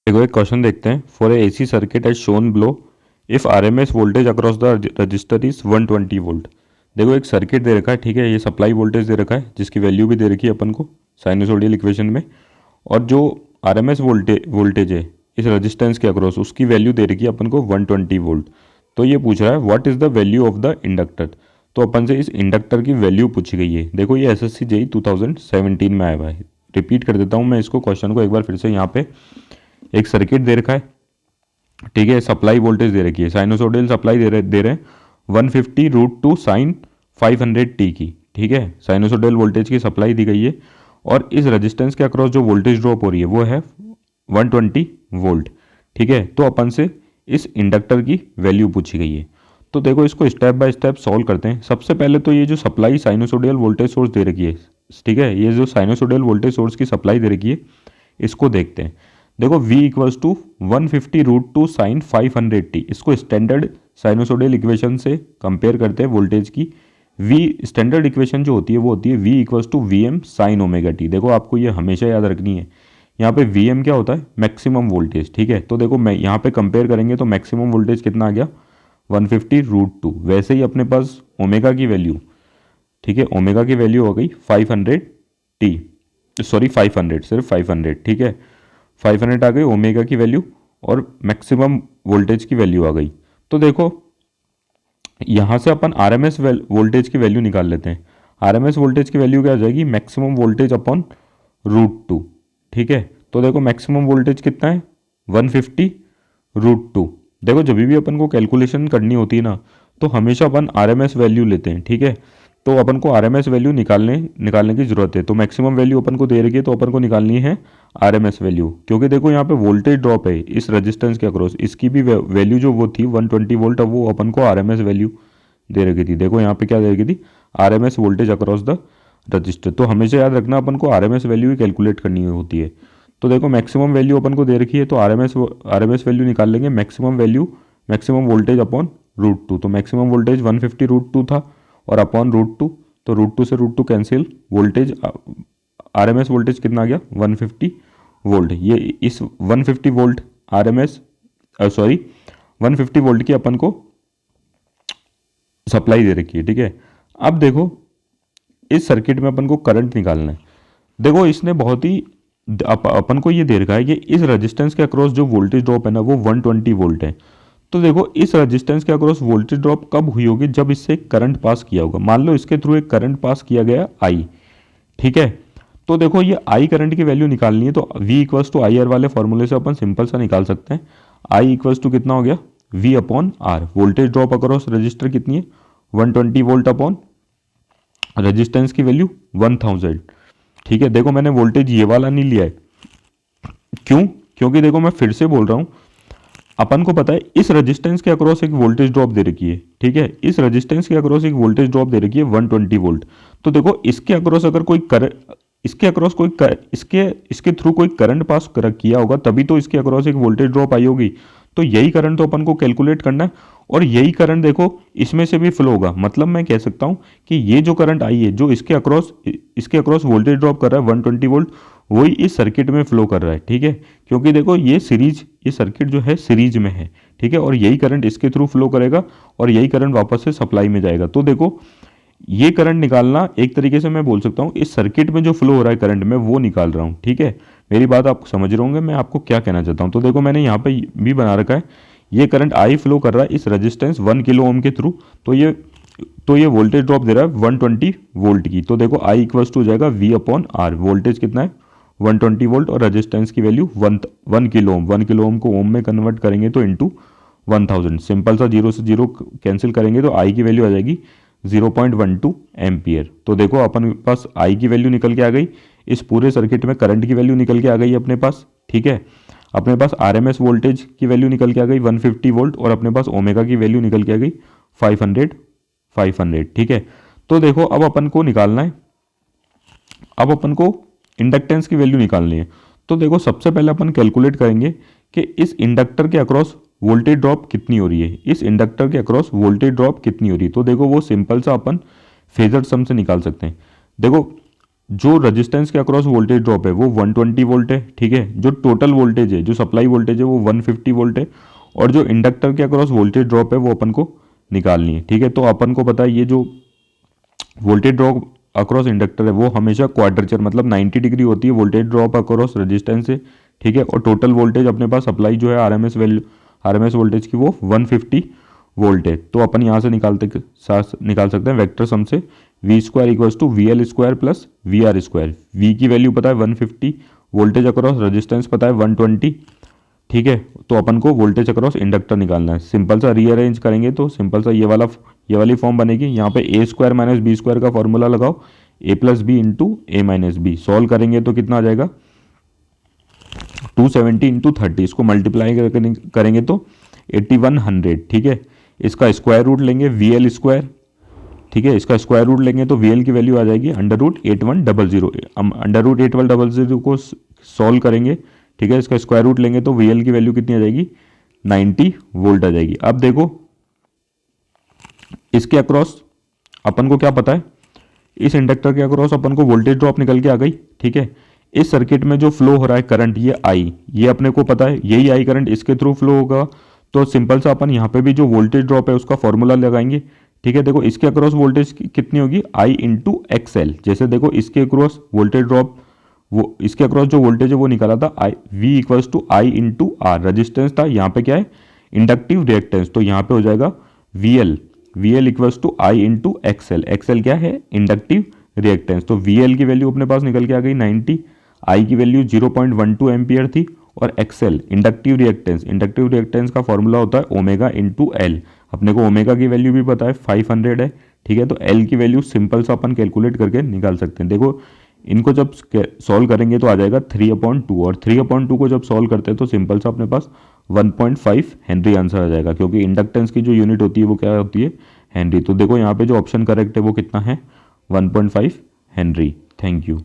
देखो एक क्वेश्चन देखते हैं। For a AC circuit as shown below, if RMS voltage across the register is 120 volt. देखो एक सर्किट दे रखा है, ठीक है, ये सप्लाई वोल्टेज दे रखा है जिसकी वैल्यू भी दे रखी है अपन को साइनसोडियल इक्वेशन में, और जो आरएमएस वोल्टेज है इस रेजिस्टेंस के अक्रॉस उसकी वैल्यू दे रखी है अपन को 120 वोल्ट। तो ये पूछ रहा है what is the value of the inductor. तो अपन से इस इंडक्टर की वैल्यू पूछी गई है। देखो ये एसएससी जेई 2017 में आया हुआ है। रिपीट कर देता हूँ मैं इसको, क्वेश्चन को एक बार फिर से। यहाँ पे एक सर्किट दे रखा है, ठीक है, सप्लाई वोल्टेज दे रखी है, साइनोसोडियल सप्लाई दे रहे हैं 150 रूट टू साइन 500 टी की, ठीक है, साइनोसोडियल वोल्टेज की सप्लाई दी गई है। और इस रेजिस्टेंस के अक्रॉस जो वोल्टेज ड्रॉप हो रही है वो है 120 वोल्ट, ठीक है। तो अपन से इस इंडक्टर की वैल्यू पूछी गई है। तो देखो इसको स्टेप बाय स्टेप सॉल्व करते हैं। सबसे पहले तो ये जो सप्लाई साइनोसोडियल वोल्टेज सोर्स दे रखी है, ठीक है, ये जो साइनोसोडियल वोल्टेज सोर्स की सप्लाई दे रखी है इसको देखते हैं। देखो V equals to 150 root two sine 500 T, इसको स्टैंडर्ड साइनोसोडियल इक्वेशन से कंपेयर करते हैं वोल्टेज की। V स्टैंडर्ड इक्वेशन जो होती है वो होती है V equals to V M sine omega T. देखो आपको ये हमेशा याद रखनी है। यहाँ पे वी एम क्या होता है, मैक्सिमम वोल्टेज, ठीक है। तो देखो मैं यहाँ पे कंपेयर करेंगे तो मैक्सिमम वोल्टेज कितना आ गया 150 रूट टू। वैसे ही अपने पास ओमेगा की वैल्यू, ठीक है, ओमेगा की वैल्यू हो गई 500 टी, सॉरी 500, सिर्फ 500, ठीक है, 500 आ गई ओमेगा की वैल्यू और मैक्सिमम वोल्टेज की वैल्यू आ गई। तो देखो यहाँ से अपन आरएमएस वोल्टेज की वैल्यू निकाल लेते हैं। आरएमएस वोल्टेज की वैल्यू क्या आ जाएगी, maximum voltage upon root two, ठीक है। तो देखो मैक्सिमम वोल्टेज कितना है 150 रूट टू। देखो जब भी अपन को कैलकुलेशन करनी होती है ना तो हमेशा अपन आरएमएस वैल्यू लेते हैं, ठीक है। तो अपन को आरएमएस वैल्यू निकालने की ज़रूरत है। तो मैक्सिमम वैल्यू अपन को दे रखी है तो अपन को निकालनी है आरएमएस वैल्यू, क्योंकि देखो यहाँ पे वोल्टेज ड्रॉप है इस रेजिस्टेंस के अक्रॉस, इसकी भी वैल्यू जो वो थी 120 वोल्ट, अब वो अपन को आरएमएस वैल्यू दे रखी थी। देखो यहाँ पे क्या दे रखी थी, RMS voltage across the register. तो हमेशा याद रखना अपन को आरएमएस वैल्यू ही कैलकुलेट करनी होती है। तो देखो मैक्सिमम वैल्यू अपन को दे रखी है तो आरएमएस वैल्यू निकाल लेंगे, maximum value maximum voltage upon root two. तो मैक्सिमम वोल्टेज 150 रूट टू था और अपॉन रूट टू, तो रूट टू से root two cancel, voltage RMS voltage कितना आ गया 150 वोल्ट। ये इस 150 वोल्ट आरएमएस 150 वोल्ट की अपन को सप्लाई दे रखी है, ठीक है। अब देखो इस सर्किट में अपन को करंट निकालना है। देखो इसने बहुत ही अपन को ये दे रखा है कि इस रेजिस्टेंस के अक्रॉस जो वोल्टेज ड्रॉप है ना वो 120 वोल्ट है। तो देखो इस रेजिस्टेंस के अक्रॉस वोल्टेज ड्रॉप कब हुई होगी, जब इससे करंट पास किया होगा। मान लो इसके थ्रू एक करंट पास किया गया आई, ठीक है। तो देखो ये आई करंट की वैल्यू निकालनी है तो V equals to I R वाले फॉर्मूले से अपन सिंपल सा निकाल सकते हैं। आई इक्वल्स टू कितना हो गया V upon R. Voltage drop across register कितनी है 120 वोल्ट अपॉन रजिस्टेंस की वैल्यू 1000, ठीक है। देखो मैंने वोल्टेज ये वाला नहीं लिया है, क्यों, क्योंकि देखो मैं फिर से बोल रहा हूँ, अपन को पता है इस रेजिस्टेंस के अक्रॉस एक वोल्टेज ड्रॉप दे रखी है, ठीक है, इस रेजिस्टेंस के अक्रॉस एक वोल्टेज ड्रॉप दे रखी है 120 वोल्ट। तो देखो इसके अक्रॉस अगर कोई इसके थ्रू कोई करंट पास किया होगा तभी तो इसके अक्रॉस एक वोल्टेज ड्रॉप आई होगी। तो यही करंट तो अपन को कैलकुलेट करना है और यही करंट देखो इसमें से भी फ्लो होगा। मतलब मैं कह सकता हूं कि ये जो करंट आई है जो इसके अक्रॉस वोल्टेज ड्रॉप कर रहा है 120 वोल्ट, वही इस सर्किट में फ्लो कर रहा है, ठीक है। क्योंकि देखो ये सर्किट जो है सीरीज में है, ठीक है, और यही करंट इसके थ्रू फ्लो करेगा और यही करंट वापस से सप्लाई में जाएगा। तो देखो ये करंट निकालना एक तरीके से मैं बोल सकता हूँ इस सर्किट में जो फ्लो हो रहा है करंट में वो निकाल रहा हूँ, ठीक है। मेरी बात आप समझ रहे होंगे मैं आपको क्या कहना चाहता हूँ। तो देखो मैंने यहाँ पे भी बना रखा है, ये करंट आई फ्लो कर रहा है इस रेजिस्टेंस 1 किलो ओम के थ्रू। तो ये वोल्टेज ड्रॉप दे रहा है 120 वोल्ट की। तो देखो आई इक्वल्स टू हो जाएगा V अपॉन आर। वोल्टेज कितना है 120 वोल्ट और रेजिस्टेंस की value 1 kilo ohm. 1 kilo ohm को ओम में कन्वर्ट करेंगे तो इंटू 1000, सिंपल सा जीरो से जीरो कैंसिल करेंगे तो आई की वैल्यू आ जाएगी 0.12 एम्पियर। तो देखो अपन पास आई की वैल्यू निकल के आ गई, इस पूरे सर्किट में करंट की वैल्यू निकल के आ गई अपने पास, ठीक है। अपने पास आरएमएस वोल्टेज की वैल्यू निकल के आ गई 150 वोल्ट और अपने पास ओमेगा की वैल्यू निकल के आ गई 500, ठीक है। तो देखो अब अपन को निकालना है, अब अपन को इंडक्टेंस की वैल्यू निकालनी है। तो देखो सबसे पहले अपन कैलकुलेट करेंगे कि इस इंडक्टर के अक्रॉस वोल्टेज ड्रॉप कितनी हो रही है, इस इंडक्टर के अक्रॉस वोल्टेज ड्रॉप कितनी हो रही है। तो देखो वो सिंपल सा अपन फेजर सम से निकाल सकते हैं। देखो जो रेजिस्टेंस के अक्रॉस वोल्टेज ड्रॉप है वो 120 वोल्ट है, ठीक है। जो टोटल वोल्टेज है, जो सप्लाई वोल्टेज है वो 150 वोल्ट है, और जो इंडक्टर के अक्रॉस वोल्टेज ड्रॉप है वो अपन को निकालनी है, ठीक है। तो अपन को पता है ये जो वोल्टेज ड्रॉप अक्रॉस इंडक्टर है वो हमेशा क्वाड्रेचर मतलब 90 डिग्री होती है वोल्टेज ड्रॉप अक्रॉस रेजिस्टेंस से, ठीक है। और टोटल वोल्टेज अपने पास सप्लाई जो है आरएमएस वैल्यू, आरएमएस वोल्टेज की वो 150 वोल्ट है। तो अपन यहाँ से निकाल सकते हैं वेक्टर सम से V square equals to V L square plus V R square. V की वैल्यू पता है 150, वोल्टेज अक्रॉस रेजिस्टेंस पता है 120, ठीक है। तो अपन को वोल्टेज अक्रॉस इंडक्टर निकालना है। सिंपल सा रीअरेंज करेंगे तो सिंपल सा ये वाली फॉर्म बनेगी। यहाँ पे ए स्क्वायर माइनस बी स्क्वायर का फॉर्मूला लगाओ, ए प्लस बी इंटू ए माइनस बी। सॉल्व करेंगे तो कितना आ जाएगा 270 इंटू 30, इसको मल्टीप्लाई करेंगे तो 8100, ठीक है। इसका स्क्वायर रूट लेंगे वी एल स्क्वायर, ठीक है। इसका स्क्वायर रूट लेंगे तो वी एल की वैल्यू आ जाएगी अंडर रूट 8100। अंडर रूट 8100 को सॉल्व करेंगे, ठीक है। इसका स्क्वायर रूट लेंगे तो वी एल की वैल्यू कितनी आ जाएगी 90 वोल्ट आ जाएगी। अब देखो इसके अक्रॉस अपन को क्या पता है, इस इंडक्टर के अक्रॉस अपन को वोल्टेज ड्रॉप निकल के आ गई, ठीक है। इस सर्किट में जो फ्लो हो रहा है करंट ये आई, ये अपने को पता है, यही आई करंट इसके थ्रू फ्लो होगा। तो सिंपल सा अपन यहाँ पे भी जो वोल्टेज ड्रॉप है उसका फॉर्मूला लगाएंगे, ठीक है। देखो इसके अक्रॉस वोल्टेज कितनी होगी आई इंटू एक्सएल। जैसे देखो इसके अक्रॉस वोल्टेज ड्रॉप, वो इसके अक्रॉस जो वोल्टेज है वो निकाला था I V equals to I into R. Resistance था, यहाँ पे क्या है इंडक्टिव रिएक्टेंस, तो यहाँ पे हो जाएगा V L equals to I into XL. XL क्या है इंडक्टिव रिएक्टेंस। तो वी एल की वैल्यू अपने पास निकल के आ गई 90, आई की वैल्यू 0.12 एम्पियर थी, और एक्सएल इंडक्टिव रिएक्टेंस का फॉर्मूला होता है ओमेगा इंटू एल। अपने को ओमेगा की वैल्यू भी पता है 500 है, ठीक है। तो एल की वैल्यू सिंपल सा अपन कैलकुलेट करके निकाल सकते हैं। देखो इनको जब सॉल्व करेंगे तो आ जाएगा 3/2, और 3/2 को जब सॉल्व करते हैं तो सिंपल सा अपने पास 1.5 हेनरी आंसर आ जाएगा, क्योंकि इंडक्टेंस की जो यूनिट होती है वो क्या होती है हेनरी। तो देखो यहाँ पे जो ऑप्शन करेक्ट है वो कितना है 1.5 हेनरी। Thank you.